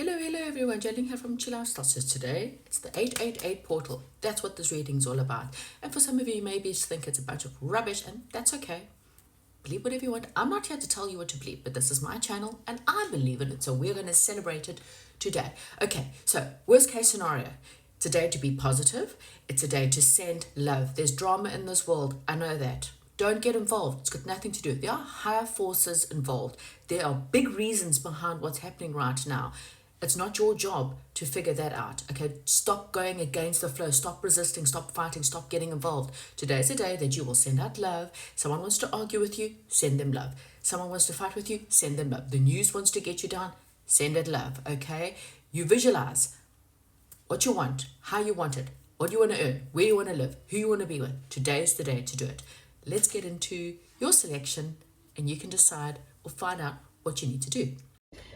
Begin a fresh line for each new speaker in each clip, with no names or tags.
Hello everyone, Jolene here from Chill Out Stars. Today, it's the 888 portal. That's what this reading's all about. And for some of you, maybe you think it's a bunch of rubbish, and that's okay. Believe whatever you want. I'm not here to tell you what to believe, but this is my channel, and I believe in it, so we're going to celebrate it today. Okay, so worst case scenario. It's a day to be positive. It's a day to send love. There's drama in this world. I know that. Don't get involved. It's got nothing to do. There are higher forces involved. There are big reasons behind what's happening right now. It's not your job to figure that out. Okay, stop going against the flow. Stop resisting. Stop fighting. Stop getting involved. Today is a day that you will send out love. Someone wants to argue with you, send them love. Someone wants to fight with you, send them love. The news wants to get you down, send it love. Okay, you visualize what you want, how you want it, what you want to earn, where you want to live, who you want to be with. Today is the day to do it. Let's get into your selection, and you can decide or find out what you need to do.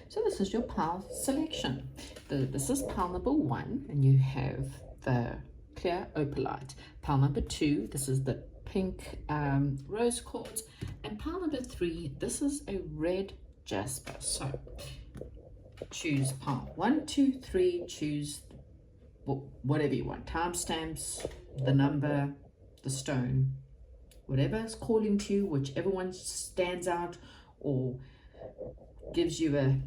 So this is your pile selection. This is pile number 1, and you have the clear opalite. Pile number 2, this is the pink rose quartz. And pile number 3, this is a red jasper. So choose pile 1, 2, 3, choose whatever you want. Timestamps, the number, the stone, whatever is calling to you, whichever one stands out or gives you a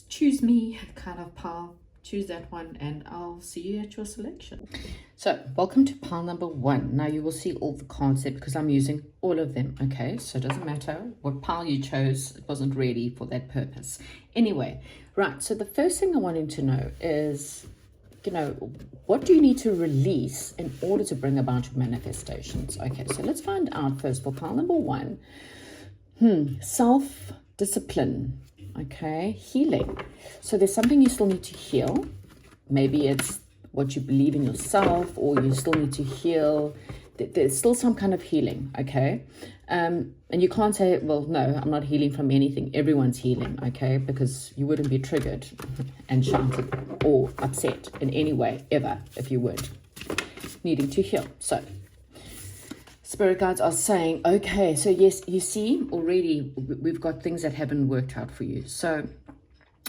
choose me kind of pile. Choose that one, and I'll see you at your selection. So welcome to pile number 1. Now you will see all the cards there because I'm using all of them. Okay, so it doesn't matter what pile you chose, it wasn't ready for that purpose. Anyway, right, so the first thing I want him to know is, what do you need to release in order to bring about your manifestations? Okay, so let's find out first for pile number 1. Self-discipline. Okay, healing. So there's something you still need to heal. Maybe it's what you believe in yourself, or you still need to heal. There's still some kind of healing, okay? And you can't say, well, no, I'm not healing from anything. Everyone's healing, okay? Because you wouldn't be triggered and shouted or upset in any way, ever, if you would. Needing to heal. So Spirit guides are saying, okay, so yes, you see, already we've got things that haven't worked out for you. So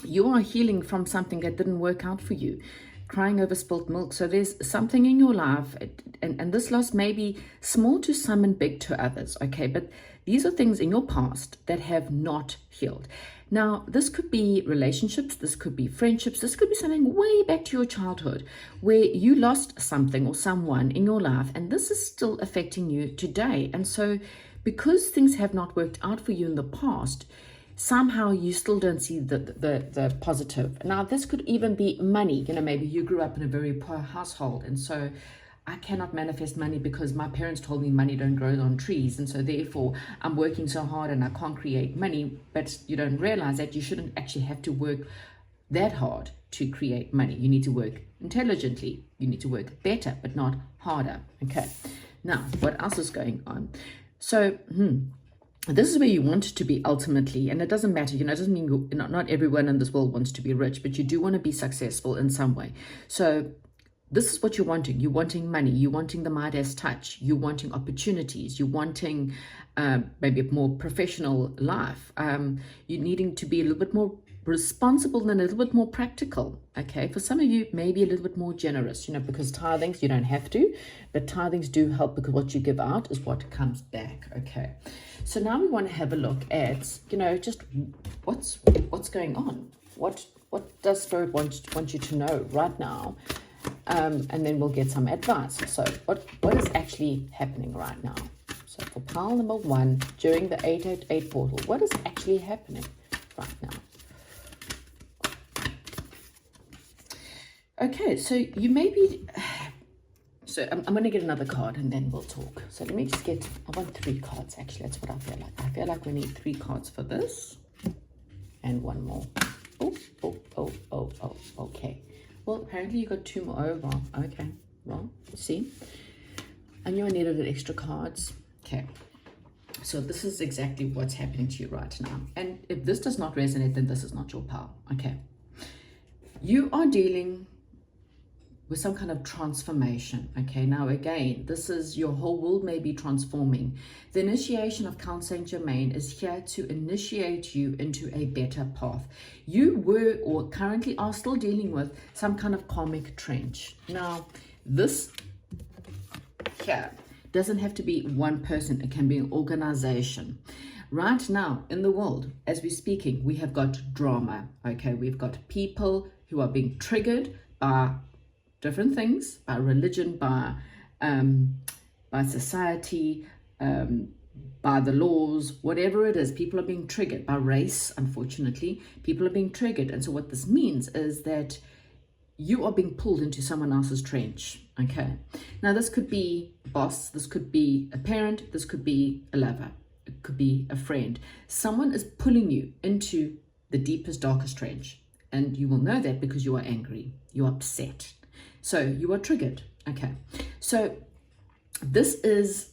you are healing from something that didn't work out for you. Crying over spilt milk. So there's something in your life, and this loss may be small to some and big to others, okay? But these are things in your past that have not healed. Now, this could be relationships, this could be friendships, this could be something way back to your childhood where you lost something or someone in your life, and this is still affecting you today. And so because things have not worked out for you in the past, somehow you still don't see the positive. Now, this could even be money. Maybe you grew up in a very poor household, and so I cannot manifest money because my parents told me money don't grow on trees, and so therefore I'm working so hard and I can't create money. But you don't realize that you shouldn't actually have to work that hard to create money. You need to work intelligently. You need to work better, but not harder. Okay. Now, what else is going on? So, this is where you want to be ultimately, and it doesn't matter, it doesn't mean not everyone in this world wants to be rich, but you do want to be successful in some way. So this is what you're wanting. You're wanting money. You're wanting the Midas touch. You're wanting opportunities. You're wanting maybe a more professional life. You're needing to be a little bit more responsible and a little bit more practical. Okay, for some of you, maybe a little bit more generous, because tithings, you don't have to, but tithings do help because what you give out is what comes back. Okay, so now we want to have a look at, just what's going on. What does Spirit want you to know right now? And then we'll get some advice. So what is actually happening right now? So for pile number 1, during the 888 portal, what is actually happening right now? Okay, so you may be, so I'm going to get another card and then we'll talk. So let me just I want 3 cards actually. That's what I feel like. I feel like we need 3 cards for this and 1 more. Oh, okay. Well, apparently you got 2 more. Oh, well, okay. Well, see, I knew I needed extra cards. Okay. So this is exactly what's happening to you right now. And if this does not resonate, then this is not your pile. Okay. You are dealing with some kind of transformation. Okay, now again, this is your whole world may be transforming. The initiation of Count Saint Germain is here to initiate you into a better path. You were or currently are still dealing with some kind of karmic trench. Now, this here doesn't have to be one person, it can be an organization. Right now in the world, as we're speaking, we have got drama. Okay, we've got people who are being triggered by different things, by religion, by society, by the laws, whatever it is. People are being triggered by race. Unfortunately, people are being triggered, and so what this means is that you are being pulled into someone else's trench. Okay, now this could be a boss, this could be a parent, this could be a lover, it could be a friend. Someone is pulling you into the deepest, darkest trench, and you will know that because you are angry, you're upset, so you are triggered. Okay, so this is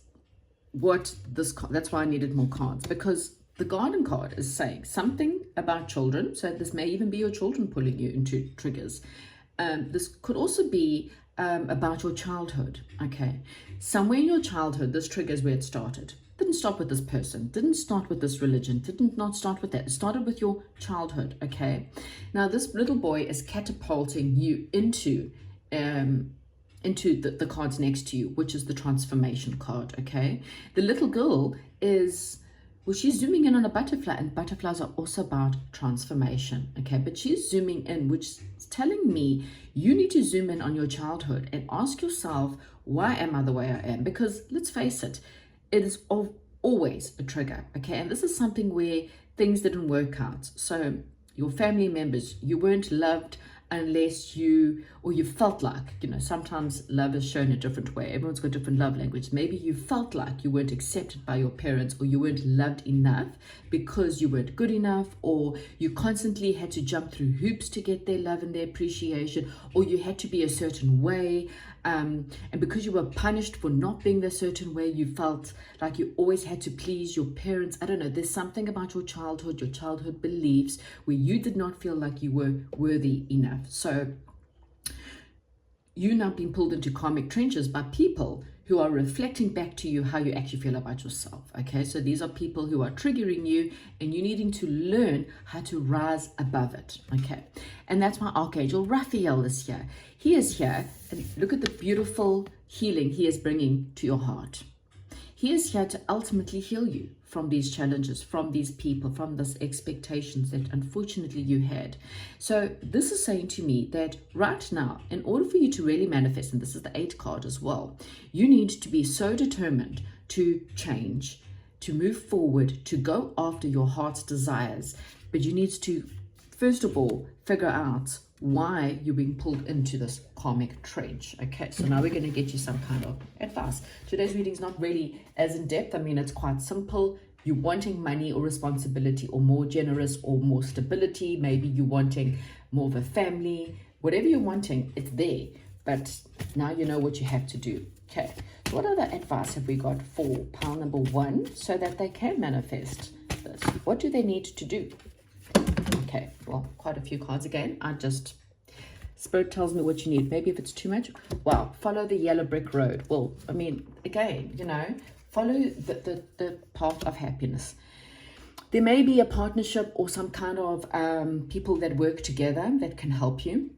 what this, that's why I needed more cards, because the Garden card is saying something about children. So this may even be your children pulling you into triggers. This could also be about your childhood. Okay, somewhere in your childhood, this trigger is where it started. Didn't start with this person, didn't start with this religion, didn't not start with that. It started with your childhood. Okay, now this little boy is catapulting you into the cards next to you, which is the transformation card. Okay, the little girl is, well, she's zooming in on a butterfly, and butterflies are also about transformation. Okay, but she's zooming in, which is telling me you need to zoom in on your childhood and ask yourself, why am I the way I am? Because let's face it, it is always a trigger. Okay, and this is something where things didn't work out. So your family members, you weren't loved unless you, or you felt like, you know, sometimes love is shown a different way. Everyone's got different love language. Maybe you felt like you weren't accepted by your parents, or you weren't loved enough because you weren't good enough, or you constantly had to jump through hoops to get their love and their appreciation, or you had to be a certain way. And because you were punished for not being the certain way, you felt like you always had to please your parents. I don't know, there's something about your childhood beliefs where you did not feel like you were worthy enough. So you now being pulled into karmic trenches by people who are reflecting back to you how you actually feel about yourself. Okay, so these are people who are triggering you, and you needing to learn how to rise above it. Okay, and that's why Archangel Raphael is here. He is here, and look at the beautiful healing he is bringing to your heart. He is here to ultimately heal you from these challenges, from these people, from these expectations that unfortunately you had. So this is saying to me that right now, in order for you to really manifest, and this is the 8 card as well, you need to be so determined to change, to move forward, to go after your heart's desires. But you need to, first of all, figure out why you're being pulled into this karmic trench. Okay, so now we're going to get you some kind of advice. Today's reading is not really as in depth. I mean, it's quite simple. You're wanting money or responsibility, or more generous, or more stability. Maybe you're wanting more of a family. Whatever you're wanting, it's there. But now you know what you have to do. Okay, so what other advice have we got for pile number 1 so that they can manifest this? What do they need to do? Okay, well, quite a few cards again. Spirit tells me what you need. Maybe if it's too much, well, follow the yellow brick road. Well, I mean, again, you know, follow the path of happiness. There may be a partnership or some kind of people that work together that can help you.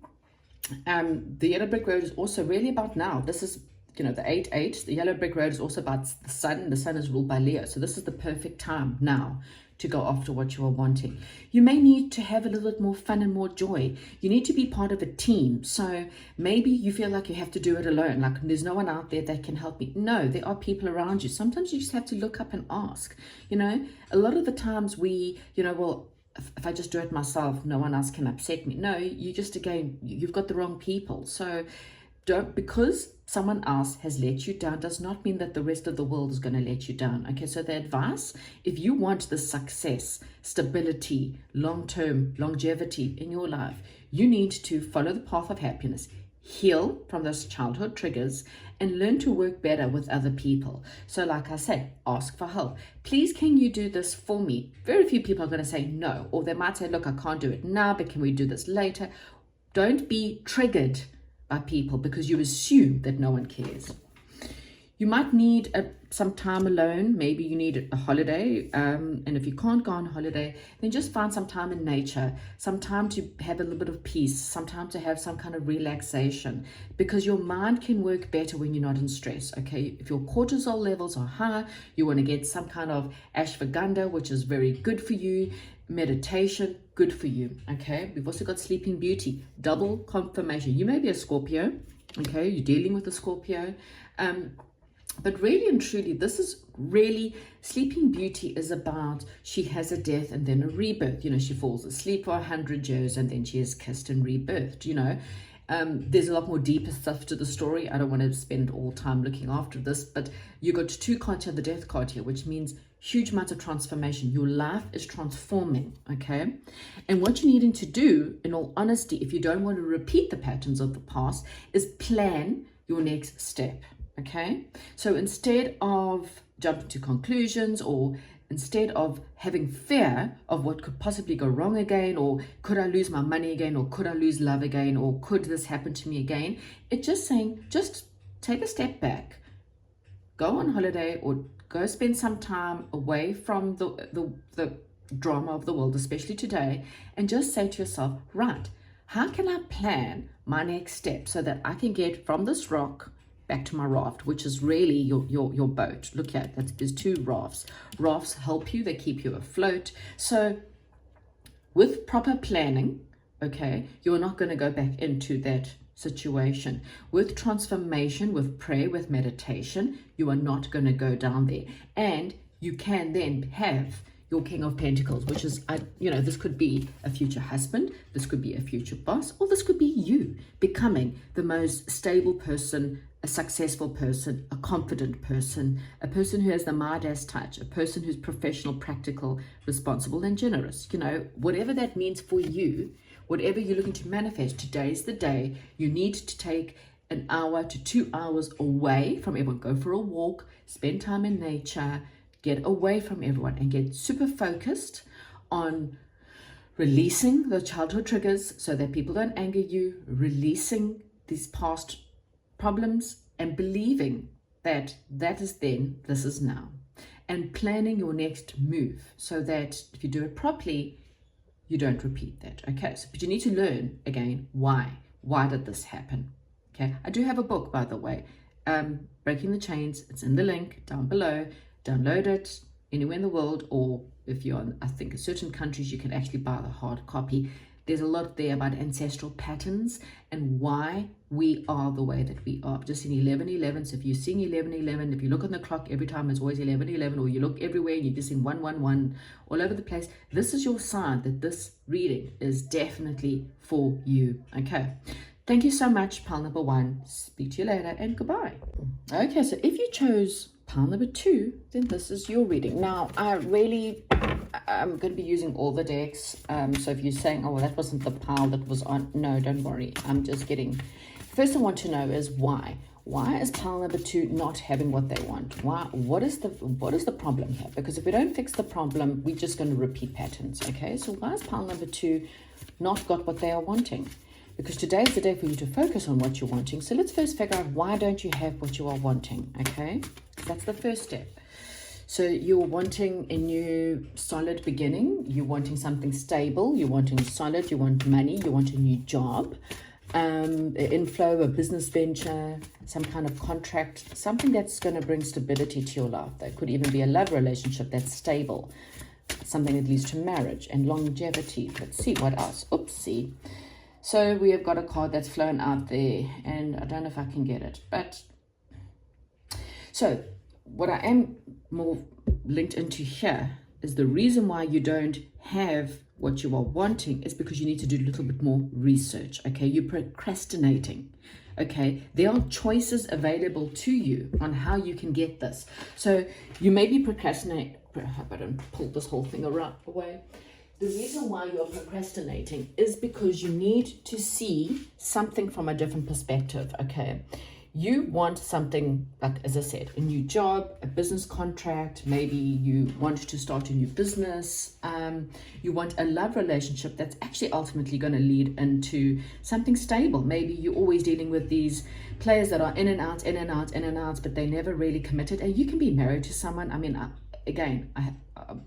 The yellow brick road is also really about now. This is, you know, the 8-8. The yellow brick road is also about the sun. The sun is ruled by Leo. So this is the perfect time now to go after what you are wanting. You may need to have a little bit more fun and more joy. You need to be part of a team. So maybe you feel like you have to do it alone, like there's no one out there that can help me. No, there are people around you. Sometimes you just have to look up and ask. You know, a lot of the times we, you know, well, if I just do it myself, no one else can upset me. No, you just, again, you've got the wrong people. So don't, because someone else has let you down does not mean that the rest of the world is going to let you down. Okay, so the advice, if you want the success, stability, long-term longevity in your life, you need to follow the path of happiness, heal from those childhood triggers, and learn to work better with other people. So like I said, ask for help. Please, can you do this for me? Very few people are going to say no, or they might say, look, I can't do it now, but can we do this later? Don't be triggered by people because you assume that no one cares. You might need some time alone. Maybe you need a holiday. And if you can't go on holiday, then just find some time in nature, some time to have a little bit of peace, some time to have some kind of relaxation, because your mind can work better when you're not in stress, okay? If your cortisol levels are high, you want to get some kind of ashwagandha, which is very good for you. Meditation, good for you, okay? We've also got Sleeping Beauty, double confirmation. You may be a Scorpio, okay? You're dealing with a Scorpio. But really and truly, this is really, Sleeping Beauty is about, she has a death and then a rebirth. You know, she falls asleep for 100 years and then she is kissed and rebirthed, you know. There's a lot more deeper stuff to the story. I don't want to spend all time looking after this, but you got 2 cards here, the death card here, which means huge amounts of transformation. Your life is transforming, okay? And what you're needing to do, in all honesty, if you don't want to repeat the patterns of the past, is plan your next step. Okay, so instead of jumping to conclusions, or instead of having fear of what could possibly go wrong again, or could I lose my money again, or could I lose love again, or could this happen to me again, it's just saying, just take a step back, go on holiday, or go spend some time away from the drama of the world, especially today, and just say to yourself, right, how can I plan my next step so that I can get from this rock back to my raft, which is really your boat. Look at that, there's 2 rafts. Rafts help you, they keep you afloat. So with proper planning, okay, you're not going to go back into that situation. With transformation, with prayer, with meditation, you are not going to go down there. And you can then have your King of Pentacles, which is, you know, this could be a future husband, this could be a future boss, or this could be you becoming the most stable person, a successful person, a confident person, a person who has the Midas touch, a person who's professional, practical, responsible, and generous. You know, whatever that means for you, whatever you're looking to manifest, today's the day. You need to take an hour to 2 hours away from everyone. Go for a walk, spend time in nature, get away from everyone, and get super focused on releasing the childhood triggers so that people don't anger you, releasing these past problems, and believing that that is then, this is now, and planning your next move so that if you do it properly, you don't repeat that. Okay, so but you need to learn again, why did this happen? Okay, I do have a book, by the way, Breaking the Chains. It's in the link down below. Download it anywhere in the world, or if you're in, I think, certain countries, you can actually buy the hard copy. There's a lot there about ancestral patterns and why we are the way that we are. Just in 11:11, so if you're seeing 11:11, if you look on the clock every time it's always 11:11, or you look everywhere and you're just seeing 111 all over the place, this is your sign that this reading is definitely for you. Okay, thank you so much, pile number 1. Speak to you later, and goodbye. Okay, so if you chose pile number 2, then this is your reading. Now, I'm going to be using all the decks. So if you're saying, oh, well, that wasn't the pile that was on, no, don't worry. I'm just getting, first I want to know is why. Why is pile number 2 not having what they want? Why? What is the problem here? Because if we don't fix the problem, we're just going to repeat patterns, okay? So why is pile number 2 not got what they are wanting? Because today is the day for you to focus on what you're wanting. So let's first figure out, why don't you have what you are wanting, okay? That's the first step. So you're wanting a new solid beginning. You're wanting something stable. You're wanting solid. You want money. You want a new job, an inflow, a business venture, some kind of contract, something that's going to bring stability to your life. That could even be a love relationship that's stable, something that leads to marriage and longevity. Let's see what else. Oopsie. So we have got a card that's flown out there, and I don't know if I can get it, but so what I am more linked into here is the reason why you don't have what you are wanting is because you need to do a little bit more research. Okay, you're procrastinating. Okay, there are choices available to you on how you can get this. So you may be procrastinating. I hope I don't pull this whole thing away. The reason why you're procrastinating is because you need to see something from a different perspective, okay? You want something, like, as I said, a new job, a business contract, maybe you want to start a new business, you want a love relationship that's actually ultimately going to lead into something stable. Maybe you're always dealing with these players that are in and out, in and out, in and out, but they never really committed. And you can be married to someone. I mean, I'm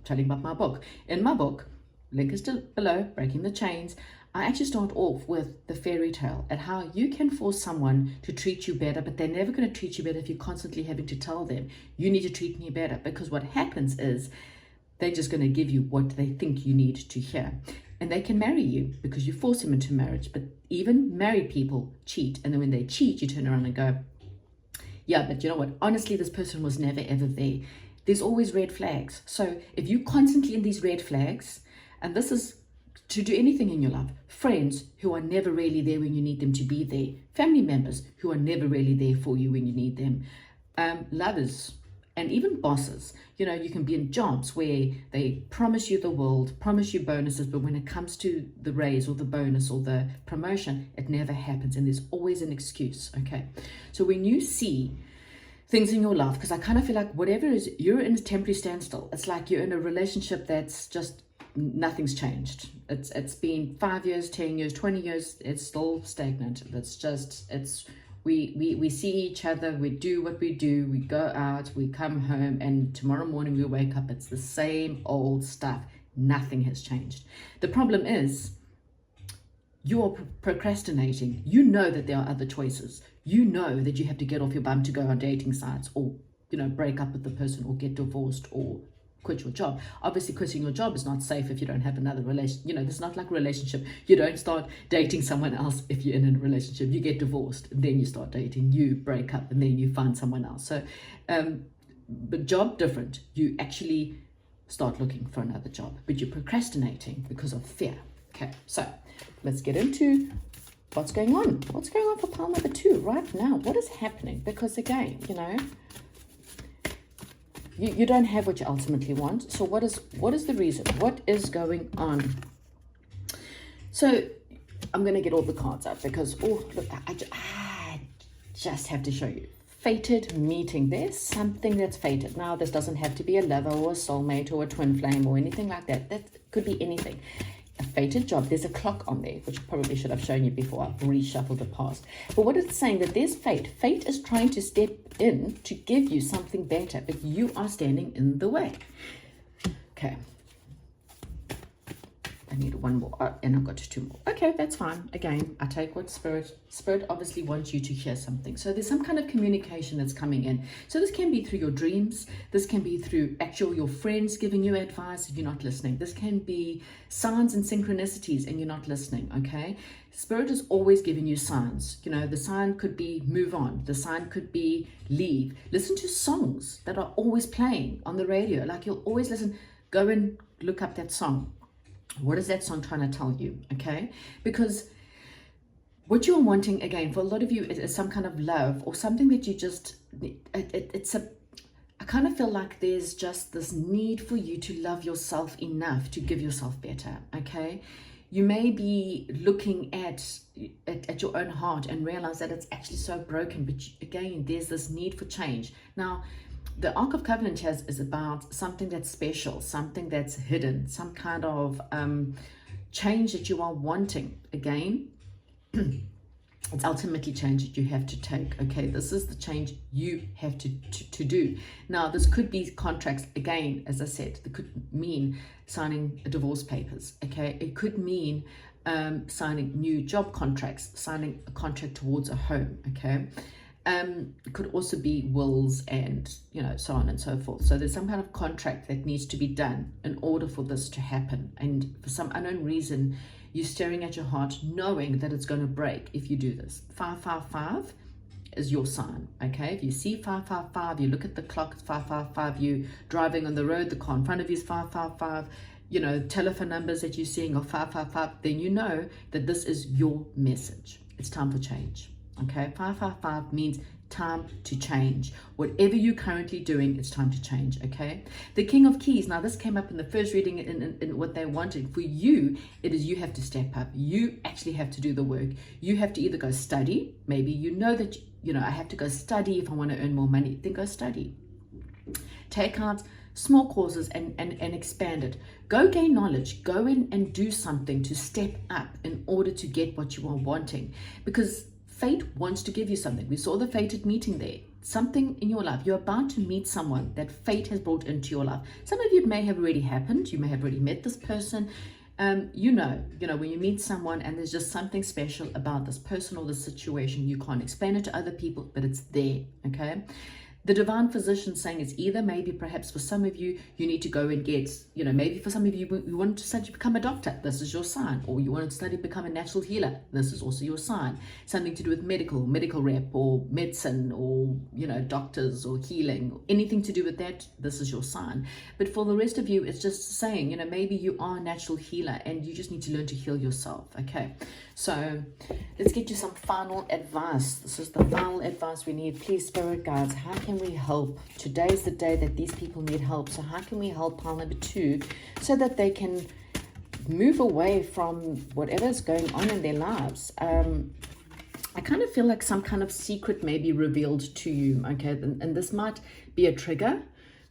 telling about my book. In my book, link is still below, Breaking the Chains, I actually start off with the fairy tale and how you can force someone to treat you better, but they're never going to treat you better if you're constantly having to tell them, you need to treat me better. Because what happens is they're just going to give you what they think you need to hear. And they can marry you because you force them into marriage. But even married people cheat. And then when they cheat, you turn around and go, yeah, but you know what? Honestly, this person was never, ever there. There's always red flags. So if you're constantly in these red flags, and this is to do anything in your life, friends who are never really there when you need them to be there, family members who are never really there for you when you need them, lovers, and even bosses. You know, you can be in jobs where they promise you the world, promise you bonuses, but when it comes to the raise or the bonus or the promotion, it never happens, and there's always an excuse. Okay, so when you see things in your life, because I kind of feel like whatever it is, you're in a temporary standstill. It's like you're in a relationship that's just nothing's changed. It's been 5 years, 10 years, 20 years, it's still stagnant. We see each other, we do what we do, we go out, we come home, and tomorrow morning we wake up, it's the same old stuff. Nothing has changed. The problem is you're procrastinating. You know that there are other choices. You know that you have to get off your bum to go on dating sites, or, you know, break up with the person, or get divorced, or quit your job. Obviously, quitting your job is not safe if you don't have another relation. You know, it's not like a relationship. You don't start dating someone else if you're in a relationship. You get divorced, and then you start dating. You break up, and then you find someone else. So, but job different. You actually start looking for another job, but you're procrastinating because of fear. Okay, so let's get into what's going on. What's going on for pile number 2 right now? What is happening? Because again, you know, you don't have what you ultimately want. So what is the reason? What is going on? So I'm going to get all the cards up because, oh, look, I just have to show you. Fated meeting. There's something that's fated. Now, this doesn't have to be a lover or a soulmate or a twin flame or anything like that. That could be anything. A fated job. There's a clock on there, which I probably should have shown you before. I've reshuffled it past. But what it's saying, that there's fate. Fate is trying to step in to give you something better, but you are standing in the way. Okay. I need one more, and I've got 2 more. Okay, that's fine. Again, I take what Spirit obviously wants you to hear something. So there's some kind of communication that's coming in. So this can be through your dreams. This can be through your friends giving you advice if you're not listening. This can be signs and synchronicities and you're not listening, okay? Spirit is always giving you signs. You know, the sign could be move on. The sign could be leave. Listen to songs that are always playing on the radio. Like, you'll always listen. Go and look up that song. What is that song trying to tell you? Okay, because what you're wanting, again, for a lot of you, is some kind of love or something that you just, I kind of feel like there's just this need for you to love yourself enough to give yourself better. Okay, you may be looking at your own heart and realize that it's actually so broken, but again, there's this need for change. Now, the Ark of Covenant is about something that's special, something that's hidden, some kind of change that you are wanting. Again, it's ultimately change that you have to take. Okay, this is the change you have to do. Now, this could be contracts. Again, as I said, it could mean signing divorce papers. Okay, it could mean signing new job contracts, signing a contract towards a home. Okay. It could also be wills and, you know, so on and so forth. So there's some kind of contract that needs to be done in order for this to happen. And for some unknown reason, you're staring at your heart knowing that it's going to break if you do this. 555 is your sign. Okay, if you see 555, you look at the clock, it's 555, you driving on the road, the car in front of you is 555, you know, telephone numbers that you're seeing are 555, then you know that this is your message. It's time for change. Okay, 555 means time to change. Whatever you're currently doing, it's time to change. Okay, the King of Keys. Now, this came up in the first reading in what they wanted. For you, it is you have to step up. You actually have to do the work. You have to either go study. Maybe you know that I have to go study if I want to earn more money. Then go study. Take out small courses and expand it. Go gain knowledge. Go in and do something to step up in order to get what you are wanting. Because fate wants to give you something. We saw the fated meeting there. Something in your life. You're about to meet someone that fate has brought into your life. Some of you, it may have already happened. You may have already met this person. When you meet someone and there's just something special about this person or the situation, you can't explain it to other people, but it's there, okay? The divine physician saying it's either maybe perhaps for some of you, you need to go and get, maybe for some of you, you want to study to become a doctor. This is your sign. Or you want to study to become a natural healer. This is also your sign. Something to do with medical rep or medicine or, doctors or healing, anything to do with that. This is your sign. But for the rest of you, it's just saying, maybe you are a natural healer and you just need to learn to heal yourself. Okay. So let's get you some final advice. This is the final advice we need. Please, spirit guides, how can we help? Today is the day that these people need help. So how can we help pile number 2 so that they can move away from whatever is going on in their lives? I kind of feel like some kind of secret may be revealed to you, okay? And this might be a trigger,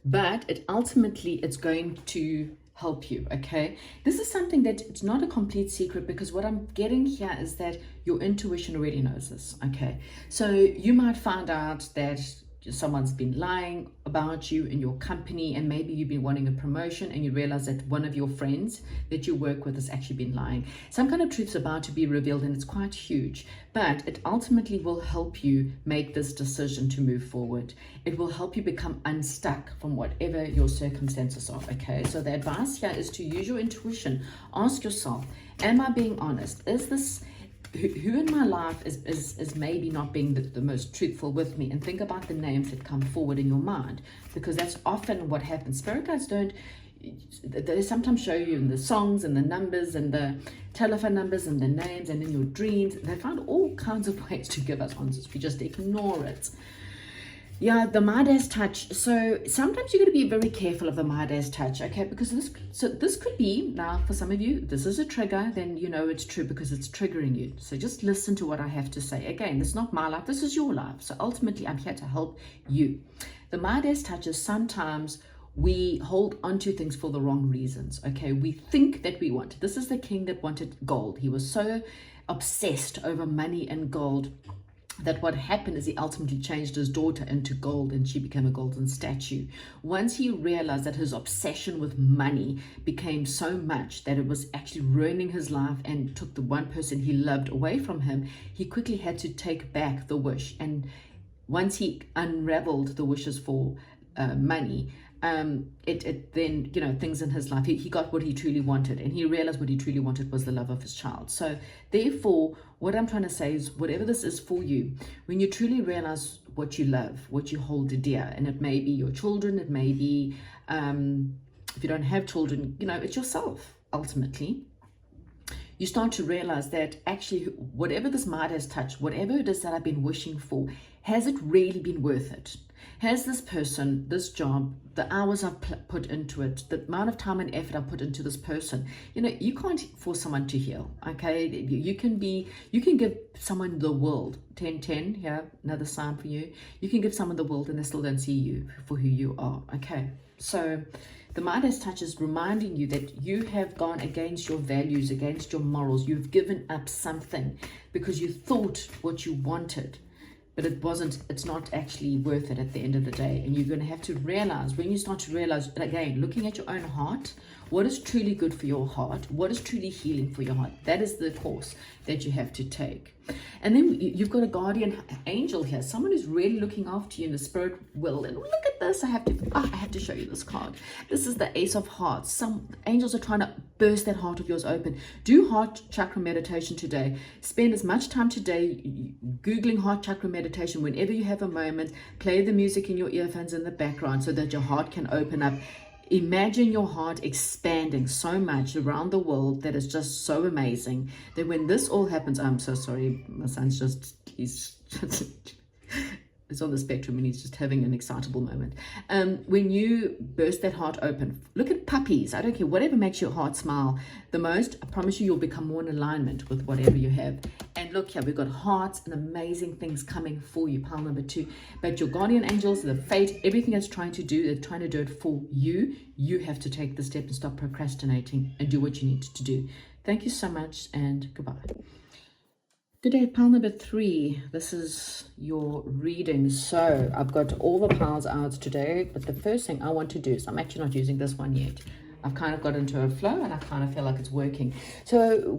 but it's going to help you, okay? This is something that it's not a complete secret, because what I'm getting here is that your intuition already knows this, okay? So you might find out that someone's been lying about you in your company, and maybe you've been wanting a promotion and you realize that one of your friends that you work with has actually been lying. Some kind of truth's about to be revealed, and it's quite huge, but it ultimately will help you make this decision to move forward. It will help you become unstuck from whatever your circumstances are, okay? So the advice here is to use your intuition. Ask yourself, am I being honest? Is this who in my life is maybe not being the most truthful with me? And think about the names that come forward in your mind, because that's often what happens. Spirit guides they sometimes show you in the songs and the numbers and the telephone numbers and the names, and in your dreams. They find all kinds of ways to give us answers. We just ignore it. Yeah, the Midas touch. So sometimes you're going to be very careful of the Midas touch, okay? Because this could be, now for some of you, this is a trigger, then you know it's true because it's triggering you. So just listen to what I have to say. Again, this is not my life, this is your life. So ultimately, I'm here to help you. The Midas touch is sometimes we hold onto things for the wrong reasons, okay? We think that we want. This is the king that wanted gold. He was so obsessed over money and gold that what happened is he ultimately changed his daughter into gold, and she became a golden statue. Once he realized that his obsession with money became so much that it was actually ruining his life and took the one person he loved away from him, he quickly had to take back the wish. And once he unraveled the wishes for money, it then, things in his life, he got what he truly wanted, and he realized what he truly wanted was the love of his child. So therefore, what I'm trying to say is, whatever this is for you, when you truly realize what you love, what you hold dear, and it may be your children, it may be, if you don't have children, it's yourself, ultimately. You start to realize that actually, whatever this Midas touch, whatever it is that I've been wishing for, has it really been worth it? Has this person, this job, the hours I've put into it, the amount of time and effort I put into this person, you can't force someone to heal, okay? You can give someone the world. 10-10, yeah, another sign for you. You can give someone the world and they still don't see you for who you are, okay? So the Midas touch is reminding you that you have gone against your values, against your morals. You've given up something because you thought what you wanted, but it's not actually worth it at the end of the day. And you're going to have to realize, when you start to realize, again, looking at your own heart, what is truly good for your heart, what is truly healing for your heart, that is the course that you have to take. And then you've got a guardian angel here, someone who's really looking after you in the spirit will. And look at this, I have to show you this card. This is the Ace of Hearts. Some angels are trying to burst that heart of yours open. Do heart chakra meditation today. Spend as much time today Googling heart chakra meditation whenever you have a moment. Play the music in your earphones in the background so that your heart can open up. Imagine your heart expanding so much around the world that is just so amazing that when this all happens, I'm so sorry, my son's he's on the spectrum and he's just having an excitable moment. When you burst that heart open, look at puppies. I don't care, whatever makes your heart smile the most, I promise you'll become more in alignment with whatever you have. And look here, we've got hearts and amazing things coming for you, pile number 2. But your guardian angels, the fate, everything that's trying to do, they're trying to do it for you. You have to take the step and stop procrastinating and do what you need to do. Thank you so much, and goodbye. Good day, pile number 3. This is your reading. So I've got all the piles out today, but the first thing I want to do is, I'm actually not using this one yet. I've kind of got into a flow and I kind of feel like it's working. So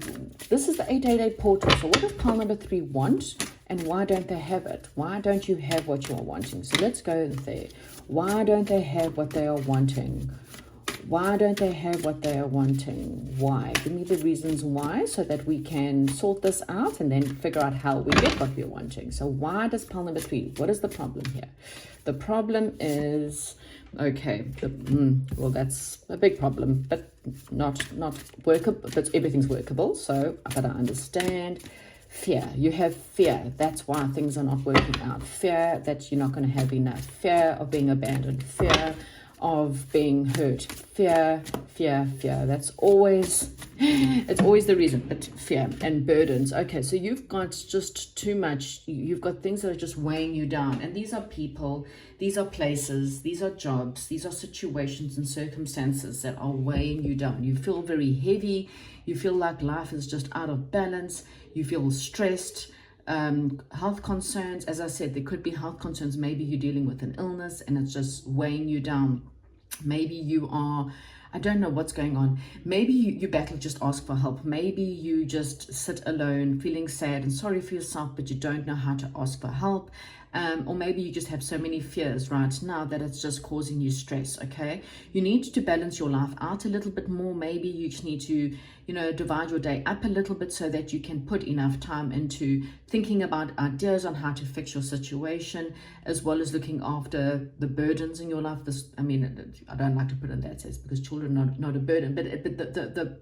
this is the 888 portal. So what does pile number 3 want, and why don't they have it? Why don't you have what you are wanting? So let's go there. Why don't they have what they are wanting? Why don't they have what they are wanting? Why? Give me the reasons why, so that we can sort this out and then figure out how we get what we're wanting. So why does pile number 3? What is the problem here? The problem is, okay, well, that's a big problem, but not workable, but everything's workable. So but I understand. Fear. You have fear. That's why things are not working out. Fear that you're not going to have enough. Fear of being abandoned. Fear of being hurt. Fear. That's always, it's always the reason, but fear and burdens. Okay, so you've got just too much. You've got things that are just weighing you down, and these are people, these are places, these are jobs, these are situations and circumstances that are weighing you down. You feel very heavy. You feel like life is just out of balance. You feel stressed. Health concerns, as I said, there could be health concerns. Maybe you're dealing with an illness and it's just weighing you down. Maybe you are, I don't know what's going on. Maybe you battle, just ask for help. Maybe you just sit alone feeling sad and sorry for yourself, but you don't know how to ask for help. Or maybe you just have so many fears right now that it's just causing you stress. Okay, you need to balance your life out a little bit more. Maybe you just need to, divide your day up a little bit so that you can put enough time into thinking about ideas on how to fix your situation, as well as looking after the burdens in your life. I don't like to put it in that sense, because children are not a burden, but the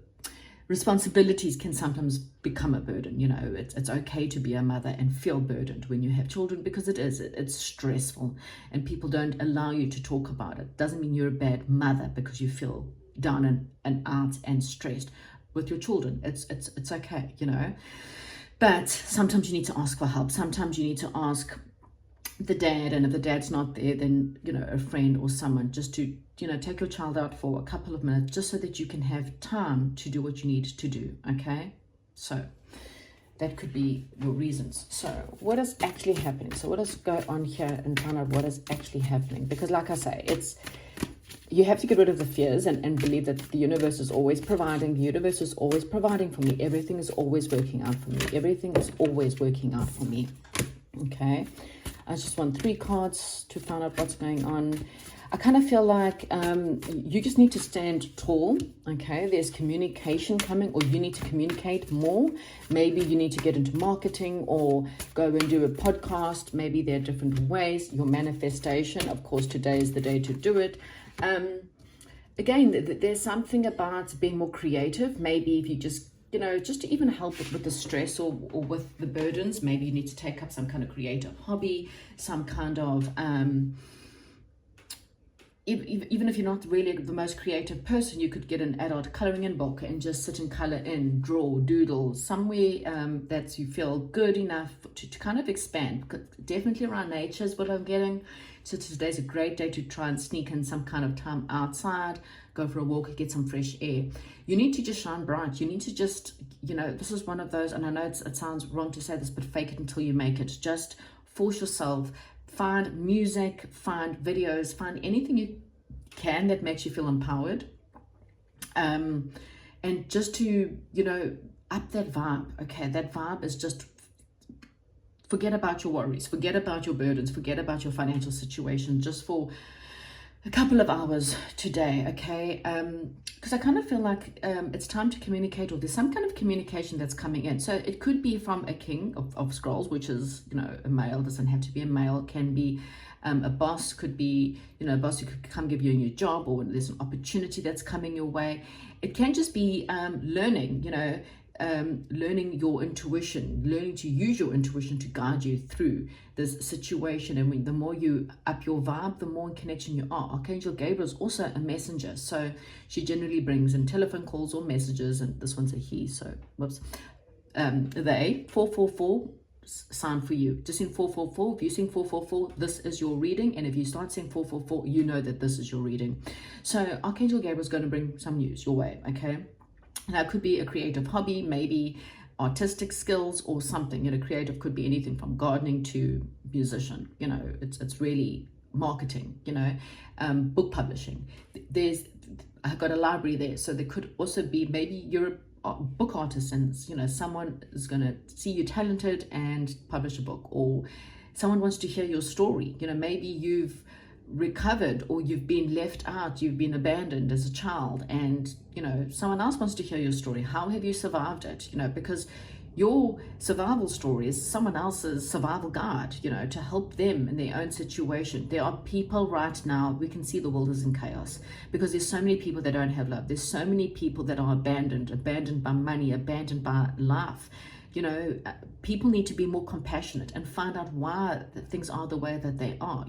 responsibilities can sometimes become a burden. It's okay to be a mother and feel burdened when you have children, because it's stressful, and people don't allow you to talk about it. Doesn't mean you're a bad mother because you feel down and out and stressed with your children. It's okay, but sometimes you need to ask for help. Sometimes you need to ask the dad, and if the dad's not there, then a friend or someone, just to take your child out for a couple of minutes, just so that you can have time to do what you need to do. Okay, so that could be your reasons. So what is actually happening? So what does go on here and find out what is actually happening? Because like I say, you have to get rid of the fears and believe that the universe is always providing. The universe is always providing for me. Everything is always working out for me. Everything is always working out for me. Okay, I just want 3 cards to find out what's going on. I kind of feel like you just need to stand tall. Okay, there's communication coming, or you need to communicate more. Maybe you need to get into marketing or go and do a podcast. Maybe there are different ways. Your manifestation, of course, today is the day to do it. Again, there's something about being more creative. Maybe if you just to even help with the stress or with the burdens, maybe you need to take up some kind of creative hobby, some kind of even if you're not really the most creative person, you could get an adult coloring in book and just sit and color in, draw, doodle, somewhere that you feel good enough to kind of expand. Definitely around nature is what I'm getting. So today's a great day to try and sneak in some kind of time outside, go for a walk, get some fresh air. You need to just shine bright. You need to just, this is one of those, and I know it sounds wrong to say this, but fake it until you make it. Just force yourself. Find music, find videos, find anything you can that makes you feel empowered. And just to, up that vibe. Okay, that vibe is just, forget about your worries, forget about your burdens, forget about your financial situation, just for a couple of hours today, okay? Because I kind of feel like it's time to communicate, or there's some kind of communication that's coming in. So it could be from a king of scrolls, which is, a male, doesn't have to be a male, can be a boss, could be, a boss who could come give you a new job, or there's an opportunity that's coming your way. It can just be learning, learning your intuition, learning to use your intuition to guide you through this situation. And the more you up your vibe, the more in connection you are. Archangel Gabriel is also a messenger, so she generally brings in telephone calls or messages, and this one's a he, so whoops. they, 444, sign for you. Just in 444, if you sing 444, this is your reading. And if you start saying 444, you know that this is your reading. So Archangel Gabriel is going to bring some news your way, okay? Now, it could be a creative hobby, maybe artistic skills or something. Creative could be anything from gardening to musician. It's really marketing, book publishing. I've got a library there, so there could also be, maybe you're a book artist and someone is going to see you talented and publish a book, or someone wants to hear your story. Maybe you've recovered, or you've been left out, you've been abandoned as a child, and someone else wants to hear your story. How have you survived it? Because your survival story is someone else's survival guide, to help them in their own situation. There are people right now, we can see the world is in chaos because there's so many people that don't have love. There's so many people that are abandoned by money, abandoned by life. People need to be more compassionate and find out why things are the way that they are.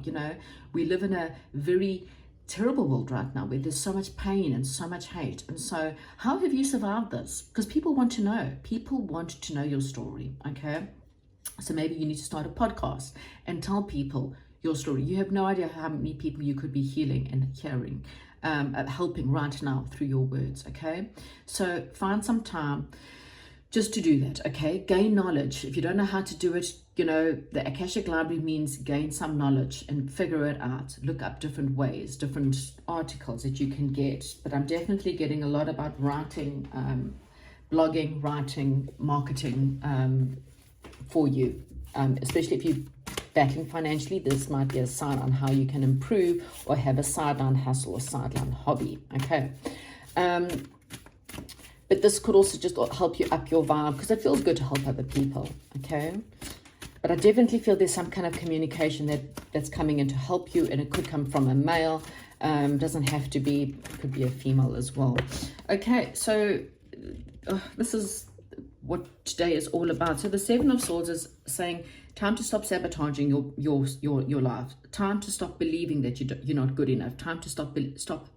We live in a very terrible world right now where there's so much pain and so much hate. And so how have you survived this? Because people want to know. People want to know your story, okay? So maybe you need to start a podcast and tell people your story. You have no idea how many people you could be healing and hearing, helping right now through your words, okay? So find some time just to do that, okay? Gain knowledge. If you don't know how to do it, the Akashic Library means gain some knowledge and figure it out. Look up different ways, different articles that you can get. But I'm definitely getting a lot about writing, blogging, writing, marketing for you. Especially if you're battling financially, this might be a sign on how you can improve or have a sideline hustle or sideline hobby, okay? But this could also just help you up your vibe because it feels good to help other people, okay? But I definitely feel there's some kind of communication that's coming in to help you, and it could come from a male. Doesn't have to be, it could be a female as well. Okay, so this is what today is all about. So the Seven of Swords is saying, time to stop sabotaging your life. Time to stop believing that you're not good enough. Time to stop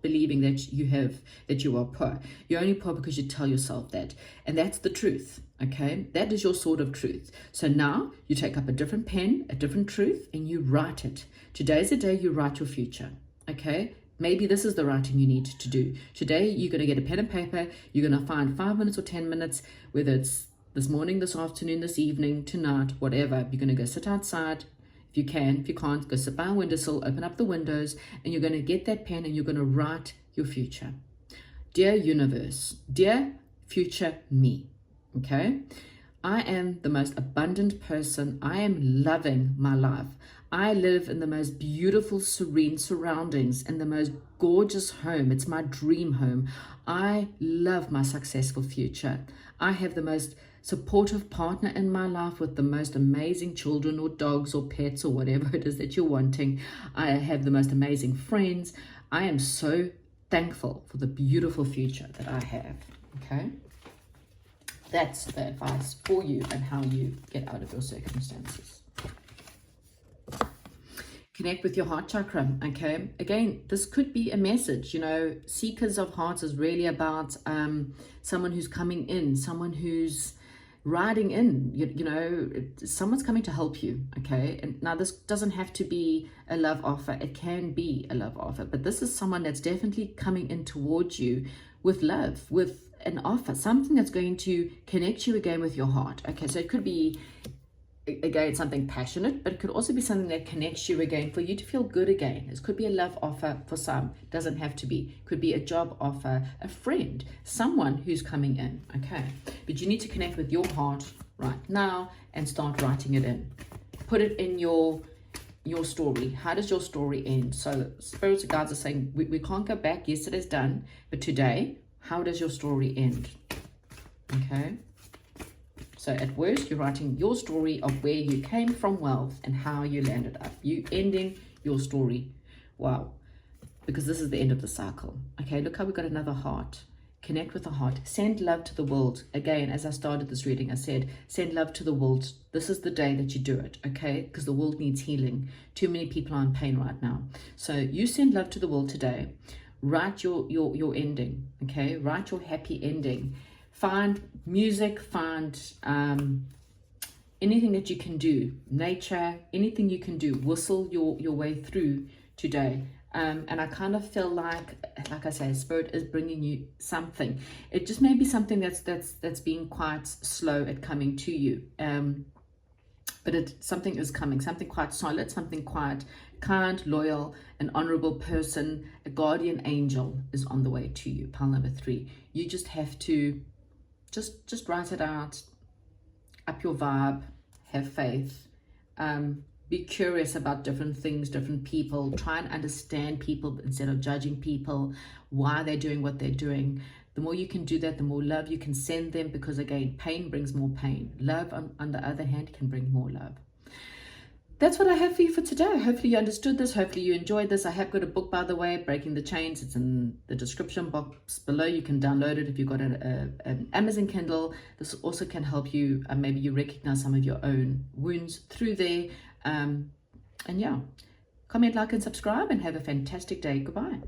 believing that you are poor. You're only poor because you tell yourself that, and that's the truth. Okay, that is your sword of truth. So now you take up a different pen, a different truth, and you write it. Today's the day you write your future. Okay. Maybe this is the writing you need to do. Today, you're going to get a pen and paper. You're going to find 5 minutes or 10 minutes, whether it's this morning, this afternoon, this evening, tonight, whatever. You're going to go sit outside. If you can, if you can't, go sit by a windowsill, open up the windows, and you're going to get that pen and you're going to write your future. Dear universe, dear future me, okay? I am the most abundant person. I am loving my life. I live in the most beautiful, serene surroundings in the most gorgeous home. It's my dream home. I love my successful future. I have the most supportive partner in my life with the most amazing children or dogs or pets or whatever it is that you're wanting. I have the most amazing friends. I am so thankful for the beautiful future that I have, okay? That's the advice for you and how you get out of your circumstances. Connect with your heart chakra, okay? Again, this could be a message, Seekers of Hearts is really about someone who's coming in, someone who's riding in, someone's coming to help you, okay? And now this doesn't have to be a love offer. It can be a love offer, but this is someone that's definitely coming in towards you with love, with an offer, something that's going to connect you again with your heart, okay? So it could be, again, something passionate, but it could also be something that connects you again for you to feel good again. This could be a love offer for some, doesn't have to be. Could be a job offer, a friend, someone who's coming in, okay? But you need to connect with your heart right now and start writing it in. Put it in your story. How does your story end? So spirits and guides are saying, we can't go back, yesterday's done, but today, how does your story end? Okay? So at worst, you're writing your story of where you came from wealth and how you landed up. You ending your story. Wow. Because this is the end of the cycle. Okay, look how we got another heart. Connect with the heart. Send love to the world. Again, as I started this reading, I said, send love to the world. This is the day that you do it, okay? Because the world needs healing. Too many people are in pain right now. So you send love to the world today. Write your ending, okay? Write your happy ending. find music, find anything that you can do, nature, anything you can do, whistle your way through today. And I kind of feel like I say, Spirit is bringing you something. It just may be something that's being quite slow at coming to you. But something is coming, something quite solid, something quite kind, loyal, an honorable person, a guardian angel is on the way to you. Pile number 3. You just have to just write it out, up your vibe, have faith, be curious about different things, different people, try and understand people instead of judging people, why they're doing what they're doing. The more you can do that, the more love you can send them, because again, pain brings more pain. Love, on the other hand, can bring more love. That's what I have for you for today. Hopefully you understood this. Hopefully you enjoyed this. I have got a book, by the way, Breaking the Chains. It's in the description box below. You can download it if you've got an Amazon Kindle. This also can help you. Maybe you recognize some of your own wounds through there. And yeah, comment, like, and subscribe, and have a fantastic day. Goodbye.